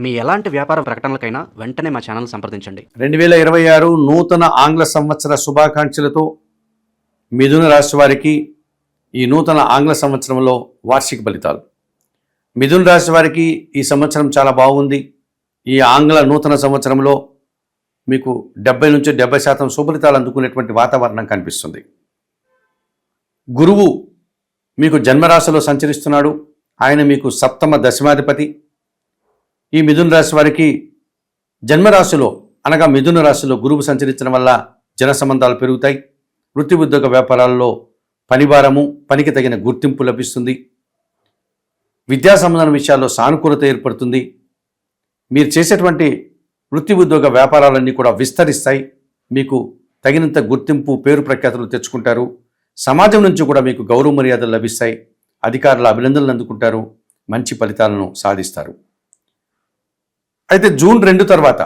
మీ ఎలాంటి వ్యాపార ప్రకటనలకైనా వెంటనే మా ఛానల్ సంప్రదించండి. 2026 నూతన ఆంగ్ల సంవత్సర శుభాకాంక్షలతో మిథున రాశి వారికి ఈ నూతన ఆంగ్ల సంవత్సరంలో వార్షిక ఫలితాలు. మిథున రాశి వారికి ఈ సంవత్సరం చాలా బాగుంది. ఈ ఆంగ్ల నూతన సంవత్సరంలో మీకు 70 నుంచి 70% శుభఫలితాలు అందుకునేటువంటి వాతావరణం కనిపిస్తుంది. గురువు మీకు జన్మరాశిలో సంచరిస్తున్నాడు. ఆయన మీకు సప్తమ దశమాధిపతి. ఈ మిథున రాశి వారికి జన్మరాశిలో అనగా మిథున రాశిలో గురువు సంచరించడం వల్ల జన సంబంధాలు పెరుగుతాయి. వృత్తి ఉద్యోగ వ్యాపారాల్లో పనిభారము, పనికి తగిన గుర్తింపు లభిస్తుంది. విద్యా సంబంధమైన విషయాల్లో సానుకూలత ఏర్పడుతుంది. మీరు చేసేటువంటి వృత్తి ఉద్యోగ వ్యాపారాలన్నీ కూడా విస్తరిస్తాయి. మీకు తగినంత గుర్తింపు, పేరు ప్రఖ్యాతులు తెచ్చుకుంటారు. సమాజం నుంచి కూడా మీకు గౌరవ మర్యాదలు లభిస్తాయి. అధికారుల అభినందనలు అందుకుంటారు. మంచి ఫలితాలను సాధిస్తారు. అయితే జూన్ 2 తర్వాత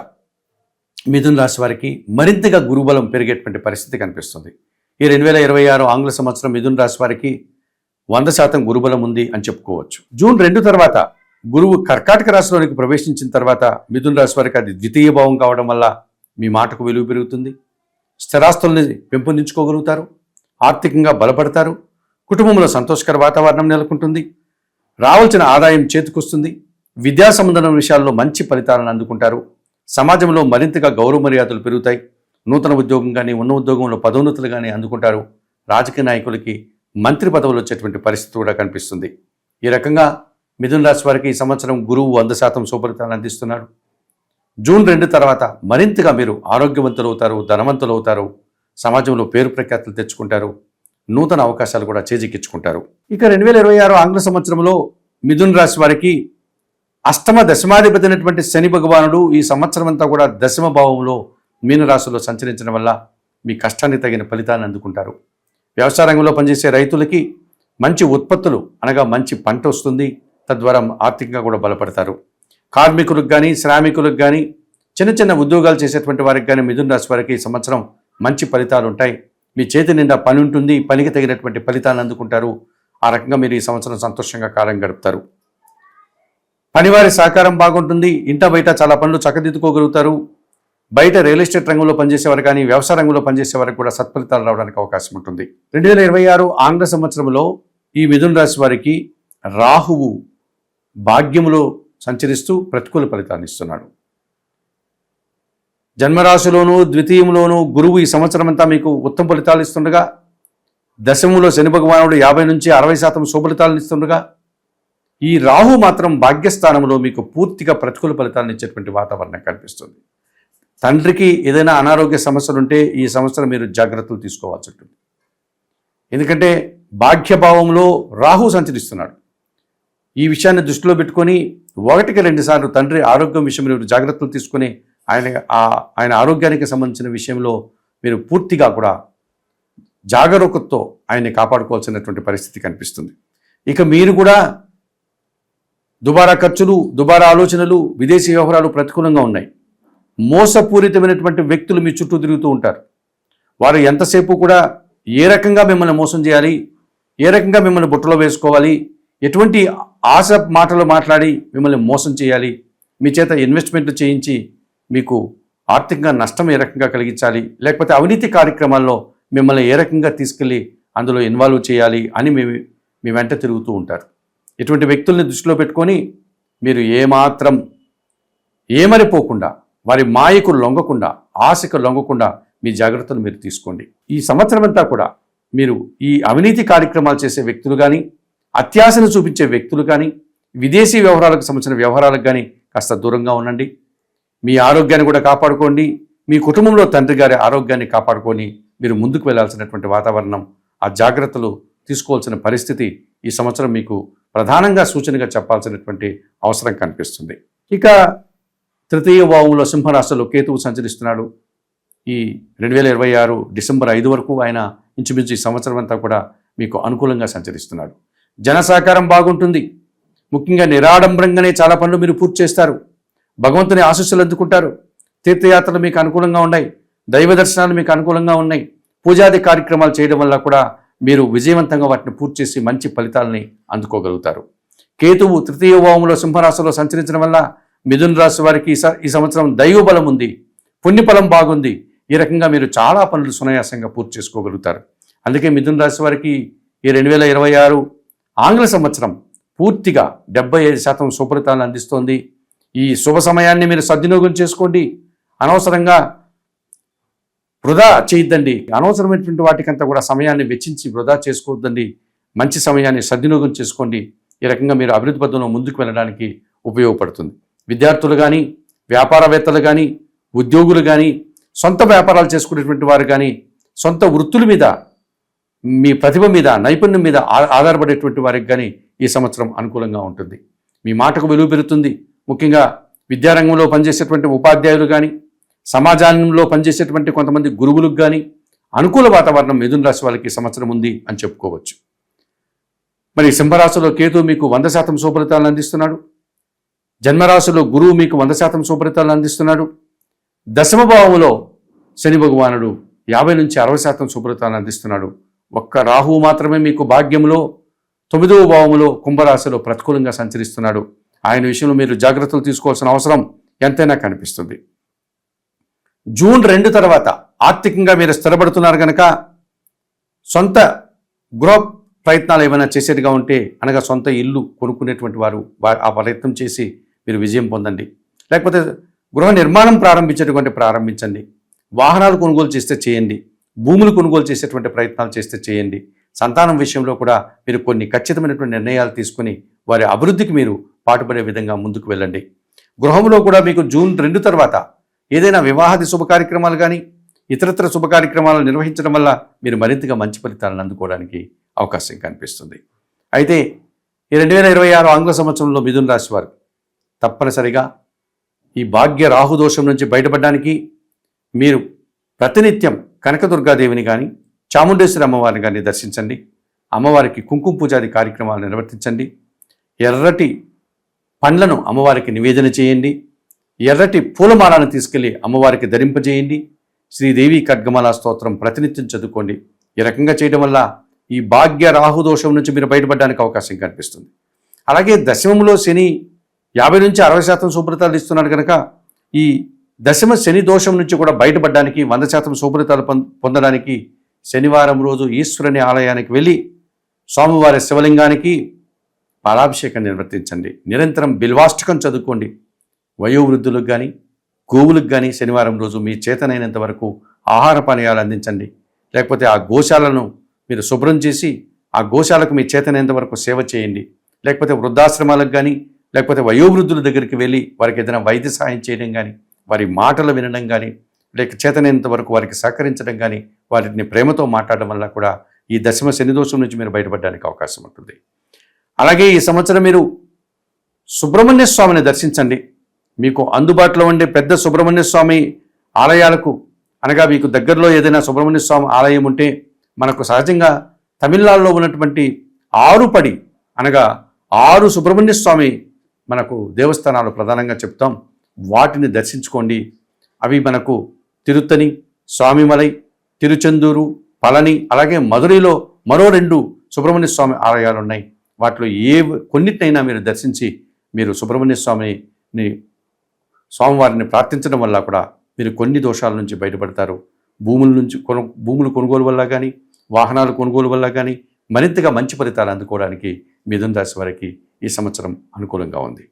మిథున రాశి వారికి మరింతగా గురుబలం పెరిగేటువంటి పరిస్థితి కనిపిస్తుంది. ఈ 2026 ఆంగ్ల సంవత్సరం మిథున రాశి వారికి 100% గురుబలం ఉంది అని చెప్పుకోవచ్చు. జూన్ 2 తర్వాత గురువు కర్కాటక రాశిలోనికి ప్రవేశించిన తర్వాత మిథున రాశి వారికి అది ద్వితీయ భావం కావడం వల్ల మీ మాటకు విలువ పెరుగుతుంది. స్థిరాస్తుల్ని పెంపొందించుకోగలుగుతారు. ఆర్థికంగా బలపడతారు. కుటుంబంలో సంతోషకర వాతావరణం నెలకొంటుంది. రావాల్సిన ఆదాయం చేతికొస్తుంది. విద్యా సంబంధమైన విషయాల్లో మంచి ఫలితాలను అందుకుంటారు. సమాజంలో మరింతగా గౌరవ మర్యాదలు పెరుగుతాయి. నూతన ఉద్యోగం కానీ, ఉన్న ఉద్యోగంలో పదోన్నతులు కానీ అందుకుంటారు. రాజకీయ నాయకులకి మంత్రి పదవులు వచ్చేటువంటి పరిస్థితి కూడా కనిపిస్తుంది. ఈ రకంగా మిథున రాశి వారికి ఈ సంవత్సరం గురువు 100% శుభఫలితాలను అందిస్తున్నాడు. జూన్ 2 తర్వాత మరింతగా మీరు ఆరోగ్యవంతులు అవుతారు, ధనవంతులు అవుతారు. సమాజంలో పేరు ప్రఖ్యాతులు తెచ్చుకుంటారు. నూతన అవకాశాలు కూడా చేజిక్కించుకుంటారు. ఇక 2026 ఆంగ్ల సంవత్సరంలో మిథున రాశి వారికి అష్టమ దశమాధిపతి అయినటువంటి శని భగవానుడు ఈ సంవత్సరం అంతా కూడా దశమ భావంలో మీనరాశిలో సంచరించడం వల్ల మీ కష్టానికి తగిన ఫలితాన్ని అందుకుంటారు. వ్యవసాయ రంగంలో పనిచేసే రైతులకి మంచి ఉత్పత్తులు అనగా మంచి పంట వస్తుంది. తద్వారా ఆర్థికంగా కూడా బలపడతారు. కార్మికులకు కానీ, శ్రామికులకు కానీ, చిన్న చిన్న ఉద్యోగాలు చేసేటువంటి వారికి కానీ మిథున రాశి వారికి ఈ సంవత్సరం మంచి ఫలితాలు ఉంటాయి. మీ చేతి నిండా పని ఉంటుంది. పనికి తగినటువంటి ఫలితాన్ని అందుకుంటారు. ఆ రకంగా మీరు ఈ సంవత్సరం సంతోషంగా కాలం గడుపుతారు. పనివారి సహకారం బాగుంటుంది. ఇంట బయట చాలా పనులు చక్కదిద్దుకోగలుగుతారు. బయట రియల్ ఎస్టేట్ రంగంలో పనిచేసేవారు కానీ, వ్యవసాయ రంగంలో పనిచేసేవారికి కూడా సత్ఫలితాలు రావడానికి అవకాశం ఉంటుంది. 2026 ఆంగ్ల సంవత్సరంలో ఈ మిథున రాశి వారికి రాహువు భాగ్యములో సంచరిస్తూ ప్రతికూల ఫలితాన్ని ఇస్తున్నాడు. జన్మరాశిలోనూ ద్వితీయంలోనూ గురువు ఈ సంవత్సరం అంతా మీకు ఉత్తమ ఫలితాలు ఇస్తుండగా, దశములో శని భగవానుడు 50 నుంచి 60% శుభఫలితాలను ఇస్తుండగా, ఈ రాహు మాత్రం భాగ్యస్థానంలో మీకు పూర్తిగా ప్రతికూల ఫలితాలను ఇచ్చేటువంటి వాతావరణం కనిపిస్తుంది. తండ్రికి ఏదైనా అనారోగ్య సమస్యలు ఉంటే ఈ సంవత్సరం మీరు జాగ్రత్తలు తీసుకోవాల్సి ఉంటుంది. ఎందుకంటే భాగ్యభావంలో రాహు సంచరిస్తున్నాడు. ఈ విషయాన్ని దృష్టిలో పెట్టుకొని 1కి 2 సార్లు తండ్రి ఆరోగ్యం విషయంలో మీరు జాగ్రత్తలు తీసుకొని ఆయన ఆరోగ్యానికి సంబంధించిన విషయంలో మీరు పూర్తిగా కూడా జాగరూకతతో ఆయన్ని కాపాడుకోవాల్సినటువంటి పరిస్థితి కనిపిస్తుంది. ఇక మీరు కూడా దుబారా ఖర్చులు, దుబారా ఆలోచనలు, విదేశీ వ్యవహారాలు ప్రతికూలంగా ఉన్నాయి. మోసపూరితమైనటువంటి వ్యక్తులు మీ చుట్టూ తిరుగుతూ ఉంటారు. వారు ఎంతసేపు కూడా ఏ రకంగా మిమ్మల్ని మోసం చేయాలి, ఏ రకంగా మిమ్మల్ని బుట్టలో వేసుకోవాలి, ఎటువంటి ఆశ మాటలు మాట్లాడి మిమ్మల్ని మోసం చేయాలి, మీ చేత ఇన్వెస్ట్మెంట్లు చేయించి మీకు ఆర్థికంగా నష్టం ఏ రకంగా కలిగించాలి, లేకపోతే అవినీతి కార్యక్రమాల్లో మిమ్మల్ని ఏ రకంగా తీసుకెళ్ళి అందులో ఇన్వాల్వ్ చేయాలి అని మీ వెంట తిరుగుతూ ఉంటారు. ఇటువంటి వ్యక్తుల్ని దృష్టిలో పెట్టుకొని మీరు ఏమాత్రం ఏమరిపోకుండా, వారి మాయకు లొంగకుండా, ఆశకు లొంగకుండా మీ జాగ్రత్తలు మీరు తీసుకోండి. ఈ సంవత్సరం అంతా కూడా మీరు ఈ అవినీతి కార్యక్రమాలు చేసే వ్యక్తులు కానీ, అత్యాశను చూపించే వ్యక్తులు కానీ, విదేశీ వ్యవహారాలకు సంబంధించిన వ్యవహారాలకు కానీ కాస్త దూరంగా ఉండండి. మీ ఆరోగ్యాన్ని కూడా కాపాడుకోండి. మీ కుటుంబంలో తండ్రి గారి ఆరోగ్యాన్ని కాపాడుకొని మీరు ముందుకు వెళ్లాల్సినటువంటి వాతావరణం, ఆ జాగ్రత్తలు తీసుకోవాల్సిన పరిస్థితి ఈ సంవత్సరం మీకు ప్రధానంగా సూచనగా చెప్పాల్సినటువంటి అవసరం కనిపిస్తుంది. ఇక తృతీయ భావంలో సింహరాశిలో కేతువు సంచరిస్తున్నాడు. ఈ 2026 డిసెంబర్ 5 వరకు ఆయన ఇంచుమించు ఈ సంవత్సరం అంతా కూడా మీకు అనుకూలంగా సంచరిస్తున్నాడు. జన సహకారం బాగుంటుంది. ముఖ్యంగా నిరాడంబరంగానే చాలా పనులు మీరు పూర్తి చేస్తారు. భగవంతుని ఆశీస్సులు అందుకుంటారు. తీర్థయాత్రలు మీకు అనుకూలంగా ఉన్నాయి. దైవ దర్శనాలు మీకు అనుకూలంగా ఉన్నాయి. పూజాది కార్యక్రమాలు చేయడం వల్ల కూడా మీరు విజయవంతంగా వాటిని పూర్తి చేసి మంచి ఫలితాలని అందుకోగలుగుతారు. కేతువు తృతీయ భావంలో సింహరాశిలో సంచరించడం వల్ల మిథున రాశి వారికి ఈ సంవత్సరం దైవబలం ఉంది, పుణ్యఫలం బాగుంది. ఈ రకంగా మీరు చాలా పనులు సునాయాసంగా పూర్తి చేసుకోగలుగుతారు. అందుకే మిథున రాశి వారికి ఈ 2026 ఆంగ్ల సంవత్సరం పూర్తిగా 75% శుభ్రతలను అందిస్తోంది. ఈ శుభ సమయాన్ని మీరు సద్వినియోగం చేసుకోండి. అనవసరంగా వృధా చేయొద్దండి. అనవసరమైనటువంటి వాటికంతా కూడా సమయాన్ని వెచ్చించి వృధా చేసుకోవద్దండి. మంచి సమయాన్ని సద్వినియోగం చేసుకోండి. ఈ రకంగా మీరు అభివృద్ధి పథంలో ముందుకు వెళ్ళడానికి ఉపయోగపడుతుంది. విద్యార్థులు కానీ, వ్యాపారవేత్తలు కానీ, ఉద్యోగులు కానీ, సొంత వ్యాపారాలు చేసుకునేటువంటి వారు కానీ, సొంత వృత్తుల మీద, మీ ప్రతిభ మీద, నైపుణ్యం మీద ఆధారపడేటువంటి వారికి కానీ ఈ సంవత్సరం అనుకూలంగా ఉంటుంది. మీ మాటకు విలువ పెరుగుతుంది. ముఖ్యంగా విద్యారంగంలో పనిచేసేటువంటి ఉపాధ్యాయులు కానీ, సమాజంలో పనిచేసేటువంటి కొంతమంది గురువులకు కానీ అనుకూల వాతావరణం మిథున రాశి వాళ్ళకి ఈ సంవత్సరం ఉంది అని చెప్పుకోవచ్చు. మరి సింహరాశిలో కేతు మీకు 100% శుభ్రతలను అందిస్తున్నాడు. జన్మరాశిలో గురువు మీకు 100% శుభ్రతలను అందిస్తున్నాడు. దశమ భావంలో శని భగవానుడు 50 నుంచి 60% శుభ్రతలను అందిస్తున్నాడు. ఒక్క రాహువు మాత్రమే మీకు భాగ్యంలో 9వ భావంలో కుంభరాశిలో ప్రతికూలంగా సంచరిస్తున్నాడు. ఆయన విషయంలో మీరు జాగ్రత్తలు తీసుకోవాల్సిన అవసరం ఎంతైనా కనిపిస్తుంది. జూన్ 2 తర్వాత ఆర్థికంగా మీరు స్థిరపడుతున్నారు కనుక సొంత గృహ ప్రయత్నాలు ఏమైనా చేసేట్టుగా ఉంటే, అనగా సొంత ఇల్లు కొనుక్కునేటువంటి వారు ఆ ప్రయత్నం చేసి మీరు విజయం పొందండి. లేకపోతే గృహ నిర్మాణం ప్రారంభించండి. వాహనాలు కొనుగోలు చేస్తే చేయండి. భూములు కొనుగోలు చేసేటువంటి ప్రయత్నాలు చేస్తే చేయండి. సంతానం విషయంలో కూడా మీరు కొన్ని ఖచ్చితమైనటువంటి నిర్ణయాలు తీసుకుని వారి అభివృద్ధికి మీరు పాటుపడే విధంగా ముందుకు వెళ్ళండి. గృహంలో కూడా మీకు జూన్ 2 తర్వాత ఏదైనా వివాహాది శుభ కార్యక్రమాలు కానీ, ఇతరత్ర శుభ కార్యక్రమాలు నిర్వహించడం వల్ల మీరు మరింతగా మంచి ఫలితాలను అందుకోవడానికి అవకాశం కనిపిస్తుంది. అయితే ఈ 2026 ఆంగ్ల సంవత్సరంలో మిథున రాశి వారు తప్పనిసరిగా ఈ భాగ్య రాహుదోషం నుంచి బయటపడడానికి మీరు ప్రతినిత్యం కనకదుర్గాదేవిని కానీ, చాముండేశ్వరి అమ్మవారిని కానీ దర్శించండి. అమ్మవారికి కుంకుమ పూజాది కార్యక్రమాలు నిర్వర్తించండి. ఎర్రటి పండ్లను అమ్మవారికి నివేదన చేయండి. ఎర్రటి పూలమాలను తీసుకెళ్లి అమ్మవారికి ధరింపజేయండి. శ్రీదేవి ఖడ్గమాల స్తోత్రం ప్రతినిత్యం చదువుకోండి. ఈ రకంగా చేయడం వల్ల ఈ భాగ్య రాహుదోషం నుంచి మీరు బయటపడడానికి అవకాశం కనిపిస్తుంది. అలాగే దశమంలో శని 50 నుంచి 60% శుభ్రతలు ఇస్తున్నాడు కనుక ఈ దశమ శని దోషం నుంచి కూడా బయటపడడానికి 100% శుభ్రతలు పొందడానికి శనివారం రోజు ఈశ్వరుని ఆలయానికి వెళ్ళి స్వామివారి శివలింగానికి పాలాభిషేకం నిర్వర్తించండి. నిరంతరం బిల్వాష్టకం చదువుకోండి. వయోవృద్ధులకు కానీ, గోవులకు కానీ శనివారం రోజు మీ చేతనైనంత వరకు ఆహార పానీయాలు అందించండి. లేకపోతే ఆ గోశాలను మీరు శుభ్రం చేసి ఆ గోశాలకు మీ చేతనైనంత వరకు సేవ చేయండి. లేకపోతే వృద్ధాశ్రమాలకు కానీ, లేకపోతే వయోవృద్ధుల దగ్గరికి వెళ్ళి వారికి ఏదైనా వైద్య సహాయం చేయడం కానీ, వారి మాటలు వినడం కానీ, లేక చేతనైనంత వరకు వారికి సహకరించడం కానీ, వారిని ప్రేమతో మాట్లాడడం వల్ల కూడా ఈ దశమ శని దోషం నుంచి మీరు బయటపడడానికి అవకాశం ఉంటుంది. అలాగే ఈ సంవత్సరం మీరు సుబ్రహ్మణ్య స్వామిని దర్శించండి. మీకు అందుబాటులో ఉండే పెద్ద సుబ్రహ్మణ్య స్వామి ఆలయాలకు, అనగా మీకు దగ్గరలో ఏదైనా సుబ్రహ్మణ్య స్వామి ఆలయం ఉంటే, మనకు సహజంగా తమిళనాడులో ఉన్నటువంటి 6 పడి, అనగా 6 సుబ్రహ్మణ్య స్వామి మనకు దేవస్థానాలు ప్రధానంగా చెప్తాం. వాటిని దర్శించుకోండి. అవి మనకు తిరుత్తని, స్వామిమలై, తిరుచెందూరు, పళని, అలాగే మధురైలో మరో 2 సుబ్రహ్మణ్య స్వామి ఆలయాలు ఉన్నాయి. వాటిలో కొన్నిటినైనా మీరు దర్శించి మీరు సుబ్రహ్మణ్య స్వామివారిని ప్రార్థించడం వల్ల కూడా మీరు కొన్ని దోషాల నుంచి బయటపడతారు. భూములు కొనుగోలు వల్ల కానీ, వాహనాలు కొనుగోలు వల్ల కానీ మరింతగా మంచి ఫలితాలు అందుకోవడానికి మిథున రాశి వారికి ఈ సంవత్సరం అనుకూలంగా ఉంది.